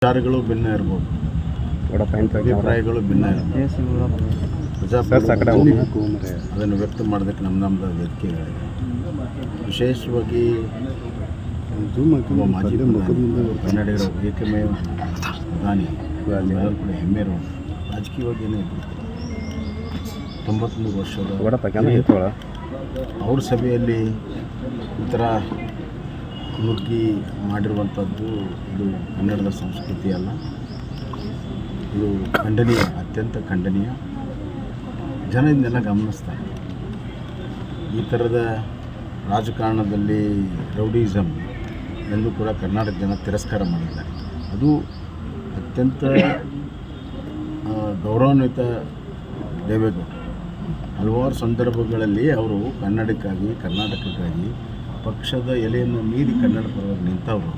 ವಿಚಾರಗಳು ಭಿನ್ನ ಇರ್ಬೋದು, ಅಭಿಪ್ರಾಯಗಳು ಭಿನ್ನ ಇರ್ಬೋದು. ಪ್ರಜಾಪ್ರಭುತ್ವದಲ್ಲಿ ಅದನ್ನು ವ್ಯಕ್ತ ಮಾಡೋದಕ್ಕೆ ನಮ್ಮದು ವೇದಿಕೆಗಳಿದೆ. ವಿಶೇಷವಾಗಿ ಮಾಜಿ ಕನ್ನಡಿಗರ ಏಕಮೇವ ಪ್ರಧಾನಿ ಎಲ್ಲರೂ ಕೂಡ ಹೆಮ್ಮೆ ಇರೋದು. ರಾಜಕೀಯವಾಗಿ ಏನೇ ಇದ್ರು 93 ವರ್ಷದ ಅವ್ರ ಸಭೆಯಲ್ಲಿ ಈ ಥರ ನುಗ್ಗಿ ಮಾಡಿರುವಂಥದ್ದು ಇದು ಕನ್ನಡದ ಸಂಸ್ಕೃತಿ ಅಲ್ಲ. ಇದು ಖಂಡನೀಯ, ಅತ್ಯಂತ ಖಂಡನೀಯ. ಜನ ಇದನ್ನೆಲ್ಲ ಗಮನಿಸ್ತಾರೆ. ಈ ಥರದ ರಾಜಕಾರಣದಲ್ಲಿ ರೌಡಿಸಮ್ ಎಂದು ಕೂಡ ಕರ್ನಾಟಕ ಜನ ತಿರಸ್ಕಾರ ಮಾಡಿದ್ದಾರೆ. ಅದು ಅತ್ಯಂತ ಗೌರವಾನ್ವಿತ ದೇವೇಗೌಡ. ಹಲವಾರು ಸಂದರ್ಭಗಳಲ್ಲಿ ಅವರು ಕನ್ನಡಕ್ಕಾಗಿ, ಕರ್ನಾಟಕಕ್ಕಾಗಿ ಪಕ್ಷದ ಎಲೆಯನ್ನು ಮೀರಿ ಕನ್ನಡ ಪರವಾಗಿ ನಿಂತವರು.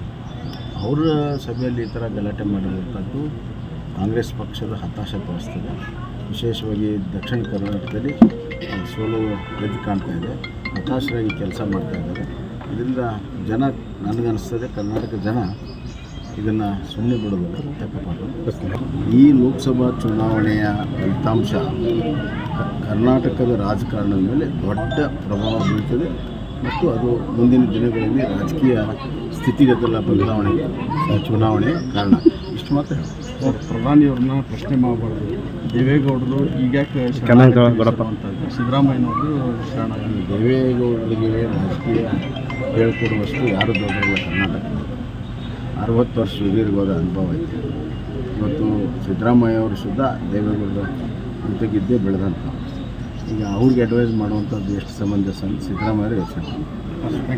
ಅವರ ಸಭೆಯಲ್ಲಿ ಈ ಥರ ಗಲಾಟೆ ಮಾಡಿರುವಂಥದ್ದು ಕಾಂಗ್ರೆಸ್ ಪಕ್ಷದ ಹತಾಶೆ ತೋರಿಸ್ತದೆ. ವಿಶೇಷವಾಗಿ ದಕ್ಷಿಣ ಕರ್ನಾಟಕದಲ್ಲಿ ಸೋಲು ಎದ್ದು ಕಾಣ್ತಾ ಇದೆ. ಹತಾಶರಾಗಿ ಕೆಲಸ ಮಾಡ್ತಾ ಇದ್ದಾರೆ. ಇದರಿಂದ ಜನ, ನನಗನ್ನಿಸ್ತದೆ ಕರ್ನಾಟಕ ಜನ ಇದನ್ನು ಸುಮ್ಮನೆ ಬಿಡೋದಿಲ್ಲ, ತಕ್ಕಪಾಠ. ಈ ಲೋಕಸಭಾ ಚುನಾವಣೆಯ ಫಲಿತಾಂಶ ಕರ್ನಾಟಕದ ರಾಜಕಾರಣದ ಮೇಲೆ ದೊಡ್ಡ ಪ್ರಭಾವ ಬೀಳ್ತದೆ ಮತ್ತು ಅದು ಮುಂದಿನ ದಿನಗಳಲ್ಲಿ ರಾಜಕೀಯ ಸ್ಥಿತಿಗತಿಗಳ ಬದಲಾವಣೆಗೆ ಚುನಾವಣೆ ಕಾರಣ. ಇಷ್ಟು ಮಾತ್ರ ಪ್ರಧಾನಿಯವ್ರನ್ನ ಪ್ರಶ್ನೆ ಮಾಡಬಾರ್ದು. ದೇವೇಗೌಡರು ಈಗ್ಯಾಕೆ ಸಿದ್ದರಾಮಯ್ಯನವರು ದೇವೇಗೌಡರಿಗೆ ರಾಜಕೀಯ ಹೇಳ್ಕೊಡುವಷ್ಟು ಯಾರು ದೊಡ್ಡರಲ್ಲ. ಕರ್ನಾಟಕ 60 ವರ್ಷ ಸುದೀರ್ಘವಾದ ಅನುಭವ ಐತೆ. ಇವತ್ತು ಸಿದ್ದರಾಮಯ್ಯ ಅವರು ಸುದ್ದ ದೇವೇಗೌಡರ ಜೊತೆಗಿದ್ದೇ ಬೆಳೆದಂಥ. ಈಗ ಅವ್ರಿಗೆ ಅಡ್ವೈಸ್ ಮಾಡುವಂಥದ್ದು ಎಷ್ಟು ಸಮಂಜಸ ಅಂತ ಸಿದ್ದರಾಮಯ್ಯರು ಯೋಚನೆ ಮಾಡಿ.